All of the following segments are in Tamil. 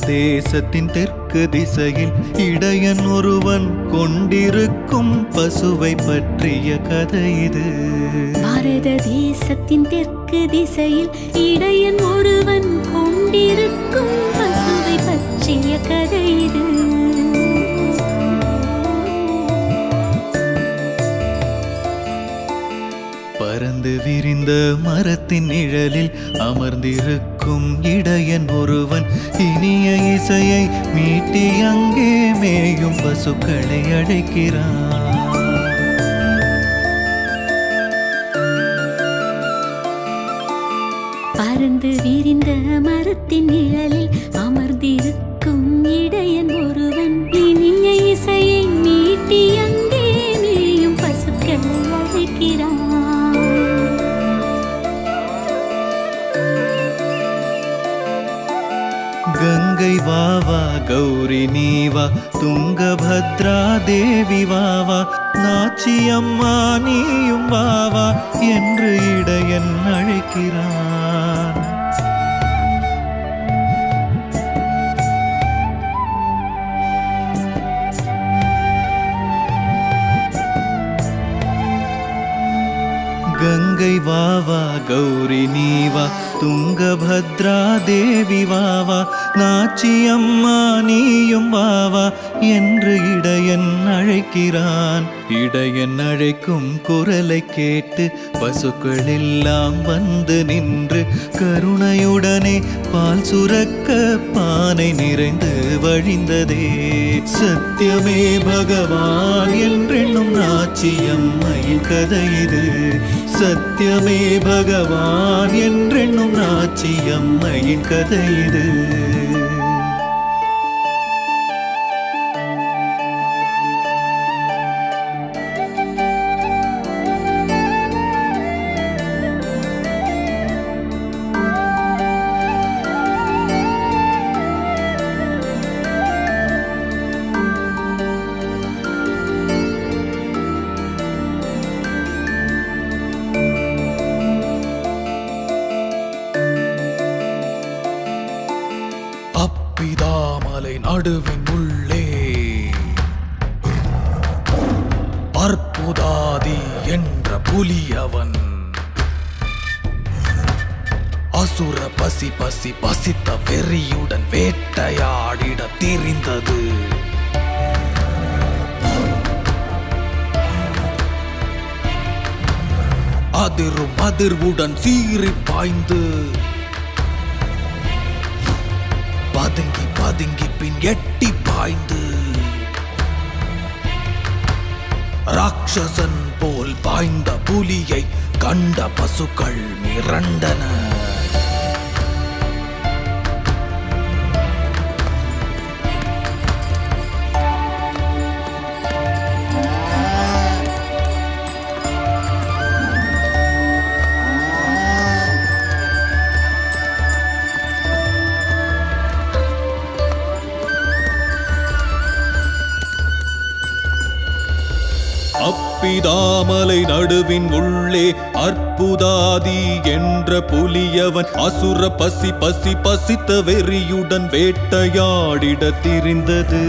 தேசத்தின் தெற்கு திசையில் இடையன் ஒருவன் கொண்டிருக்கும் பசுவை பற்றிய கதை இது. பாரத தேசத்தின் தெற்கு திசையில் இடையன் ஒருவன் கொண்டிருக்கும் பசுவை பற்றிய கதை இது. பறந்து விரிந்த மரத்தின் நிழலில் அமர்ந்திருக்கும் இடையன் ஒருவன் இனிய இசையை மீட்டி அங்கே மேயும் பசுக்களை அழைக்கிறான். பறந்து விரிந்த மரத்தின் நிழலில் அமர்ந்திருக்கும் இடையன் ஒருவன் இனிய இசையை மீட்டி அங்கே மேயும் பசுக்களை அழைக்கிறான். கங்கை வாவா கௌரி நீவா துங்கபத்ரா தேவி வாவா நாச்சியம்மா நீயும் வாவா என்று இடையன் அழைக்கிறான். கங்கை வாவா கௌரி நீவா துங்கபத்ரா தேவி வாவா நாச்சியம்மா நீயும் வாவா என்று இடையன் அழைக்கிறான். இடையன் அழைக்கும் குரலை கேட்டு பசுக்கள் எல்லாம் வந்து நின்று கருணையுடனே பால் சுரக்க பானை நிறைந்து வழிந்ததே. சத்தியமே பகவான் என்றென்னும் நாச்சியம்மையின் கதை இது. சத்தியமே பகவான் என்றென்னும் நாச்சியம்மையின் கதை இது. அப்பிதாமலை நடுவின் உள்ளே அற்புதாதி என்ற புலியவன் அசுர பசி பசி பசித்த வெறியுடன் வேட்டையாடிட தெரிந்தது. அதிரும் அதிர்வுடன் சீறி பாய்ந்து பதுங்கி பதுங்கி பின் எட்டி பாய்ந்து ராட்சசன் போல் பாய்ந்த புலியை கண்ட பசுக்கள் மிரண்டன. அப்பிதாமலை நடுவின் உள்ளே அற்புதாதி என்ற புலியவன் அசுர பசி பசி பசித்த வெறியுடன் வேட்டையாடிட தெரிந்தது.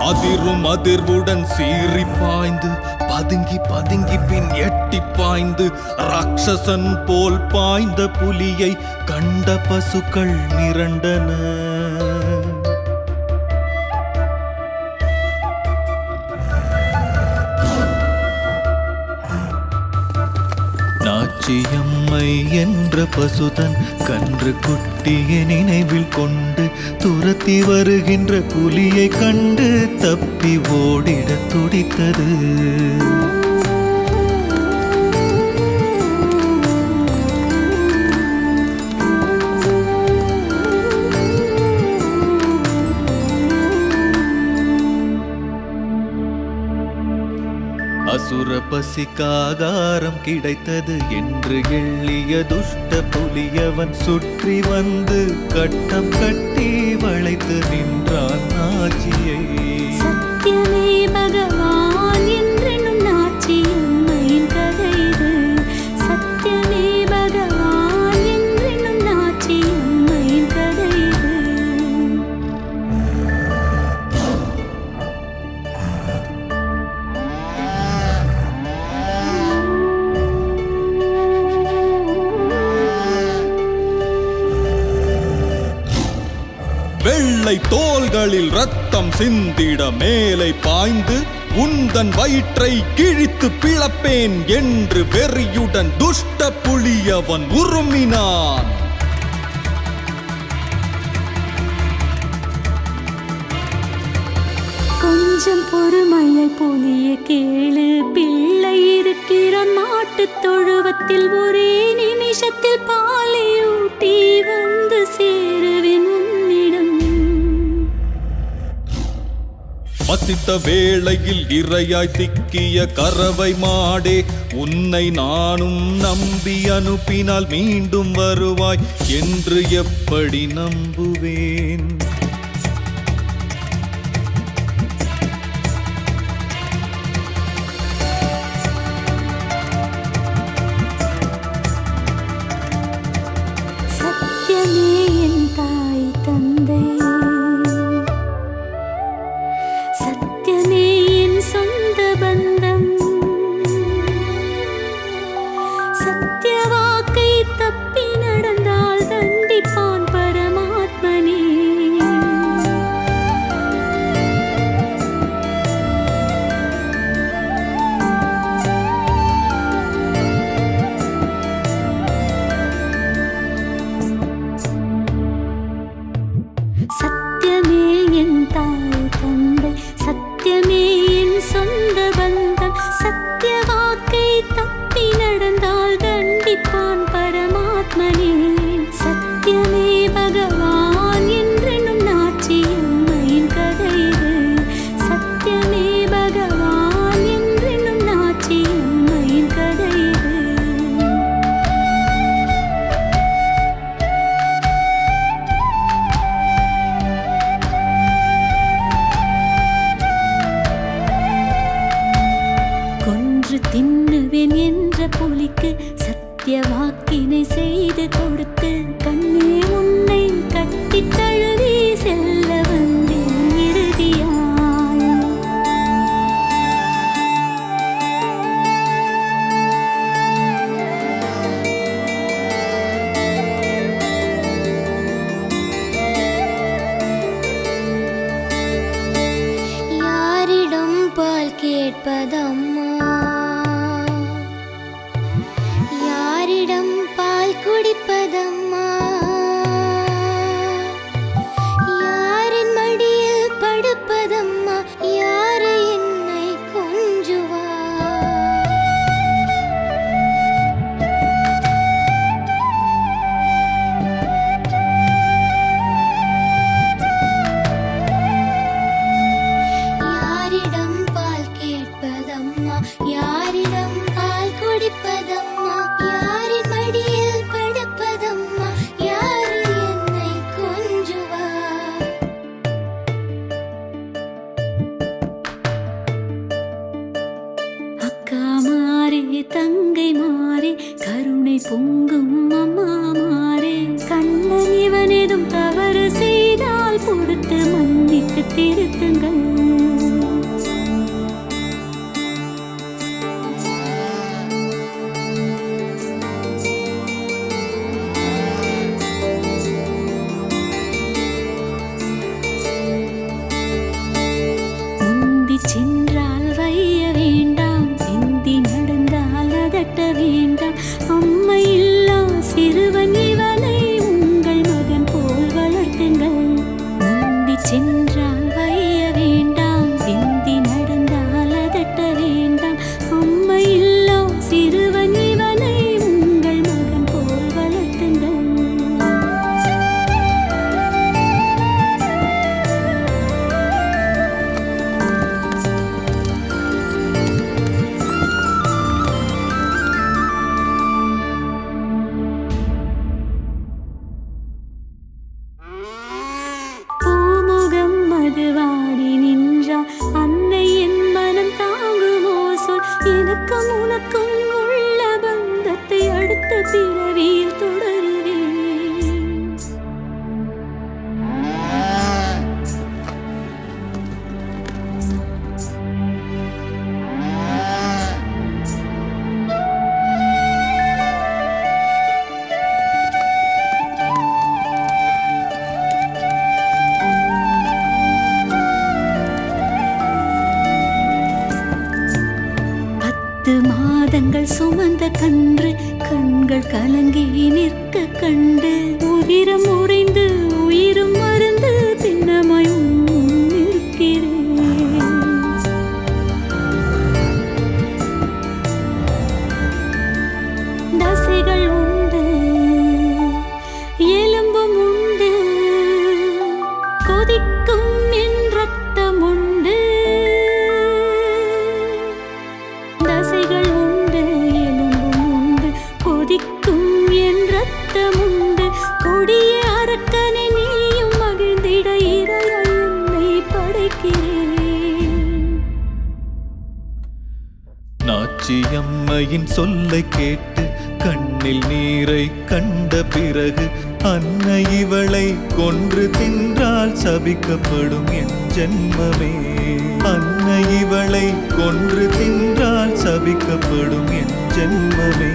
அதிரும் அதிர்வுடன் சீறி பாய்ந்து பதுங்கி பதுங்கி பின் எட்டி பாய்ந்து ராட்சசன் போல் பாய்ந்த புலியை கண்ட பசுக்கள் மிரண்டன. நாச்சியம்மை என்ற பசுதன் கன்று குட்டியை நினைவில் கொண்டு துரத்தி வருகின்ற புலியை கண்டு தப்பி ஓடிட துடித்தது. அசுர பசிக்காகாரம் கிடைத்தது என்று எள்ளிய துஷ்ட புலியவன் சுற்றி வந்து கட்டம் கட்டி வளைத்து நின்றான் நாச்சியை. சத்தியமே பகவான் என்றென்னும் நாச்சியம்மையின் கதை இது. சத்தியமே பகவான் என்றென்னும் நாச்சியம்மையின் கதை இது. பிள்ளை தோள்களில் ரத்தம் சிந்திட மேலே பாய்ந்து உந்தன் வயிற்றை கிழித்து பிளப்பேன் என்று வெறியுடன் துஷ்ட புலியவன் உருமினான். கொஞ்சம் பொறுமையை புலிய கேளு, பிள்ளை இருக்கிறான் மாட்டுத் தொழுவத்தில். ஒரே நிமிஷத்தில் பாலை ஊட்டி வந்து சேருவேன் உன்னிடம். பசித்த வேளையில் இரையாய் சிக்கிய கறவை மாடே, உன்னை நானும் நம்பி அனுப்பினால் மீண்டும் வருவாய் என்று எப்படி நம்புவேன்? சத்தியமே என் தாய் தந்தை, சத்தியமே என் சொந்த பந்தம். சத்திய வாக்கை தப்பி நடந்தால் தண்டிப்பான் பரமாத்மனே. சத்தியமே என் தாய் தந்தை, சத்தியமே என் சொந்த பந்தம். சத்திய வாக்கை தப்பி நடந்தால் தண்டிப்பான் பரமாத்மனே. சத்தியமே பகவான் என்றென்னும் நாச்சி அம்மையின் கதை இது. சத்தியமே பகவான் என்றென்னும் நாச்சி அம்மையின் கதை இது. கொன்று தின்னுவேன் என்ற புலிக்கு சத்திய வாக்கினை செய்து கொடுத்து, கண்ணே உன்னை கட்டித் தழுவி செல்ல வந்தேன் இறுதியாய். யாரிடம் பால் கேட்பதம்மா, யாரிடம் பால் குடிப்பதம்மா, யாரின் மடியில் படுப்பதம்மா, யாரை என்னை கொஞ்சுவா? யாரிடம் பால் கேட்பதம்மா, யாரிடம் பால் குடிப்பதம்மா, யாரின் மடியில் படுப்பதம்மா, யாரு என்னை கொஞ்சுவா? அக்கா மாறே தங்கை மாறே கருணை பொங்கும் அம்மா மாறே. கண்ணன் இவன் ஏதும் தவறு செய்தால் பொறுத்து மன்னித்து திருத்துங்கள். முந்தி சென்றால் வைய வேண்டாம், பிந்தி நடந்தால் அதட்ட வேண்டாம். அம்மை இல்லா சிறுவன் இவனை உங்கள் மகன் போல் வளர்த்துங்கள். முந்தி சென்றால் வைய வேண்டாம். கண்கள் கலங்கி நிற்க கண்டு உதிரம் உறைந்து உயிரும் மருந்து திண்ணமாயும் இருக்கிறேன். தசைகள் உண்டு எலும்பும் உண்டு கொதிக்கும் என் ரத்தம் உண்டு. தசைகள் உண்டு எலும்பும் உண்டு கொதிக்கும் என் ரத்தம் உண்டு. கொடிய அரக்கனை நீயும் மகிழ்ந்திட இறையா என்னை படைக்கிறேன். நாச்சியம்மையின் சொல்லை கேட்டு கண்ணில் நீரை கண்ட பிறகு அன்னை இவளை கொன்று தின்றால் சபிக்கப்படும் என் ஜென்மமே. அன்னை இவளை கொன்று தின்றால் சபிக்கப்படும் என் ஜென்மமே.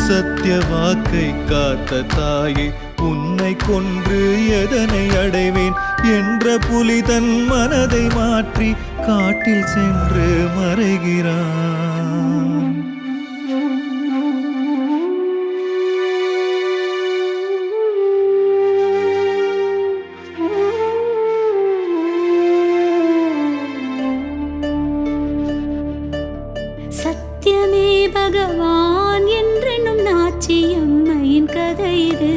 சத்திய வாக்கை காத்த தாயே, உன்னை கொன்று எதனை அடைவேன் என்ற புலி தன் மனதை மாற்றி காட்டில் சென்று மறைகிறான். சத்தியமே பகவான் என்றென்னும் நாச்சியம்மையின் கதை இது.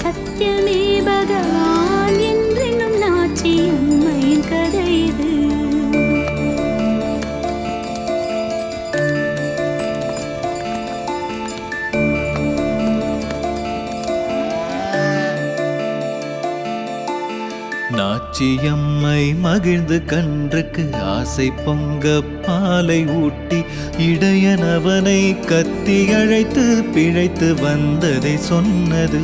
சத்தியமே பகவான் என்றென்னும் நாச்சியம்மையின் கதை இது. நாச்சியம்மை மகிழ்ந்து கன்றுக்கு ஆசை பொங்க பாலை ஊட்டி இடையனவனை கத்தி அழைத்து பிழைத்து வந்ததை சொன்னது.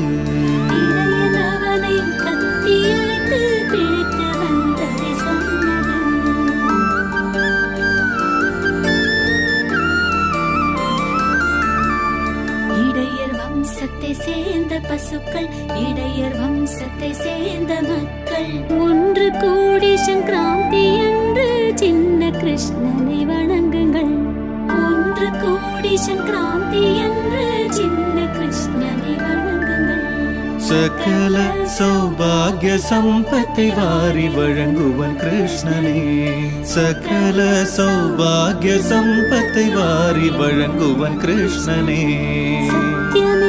இளையனவனை கத்தி அழைத்து பிழைத்து வந்ததை சொன்னது. இடையர் வம்சத்தை சேர்ந்த பசுக்கள், இடையர் வம்சத்தை சேர்ந்த மக்கள் ஒன்று கூடி சங்கராந்தி என்று சின்ன கிருஷ்ணனை வணங்குங்கள். ஒன்று கூடி சங்கராந்தி என்று சின்ன கிருஷ்ணனை வணங்குங்கள். சகல சௌபாகிய சம்பத்தை வாரி வழங்குவன் கிருஷ்ணனே. சகல சௌபாகிய சம்பத்தை வாரி வழங்குவன் கிருஷ்ணனே. சத்தியமே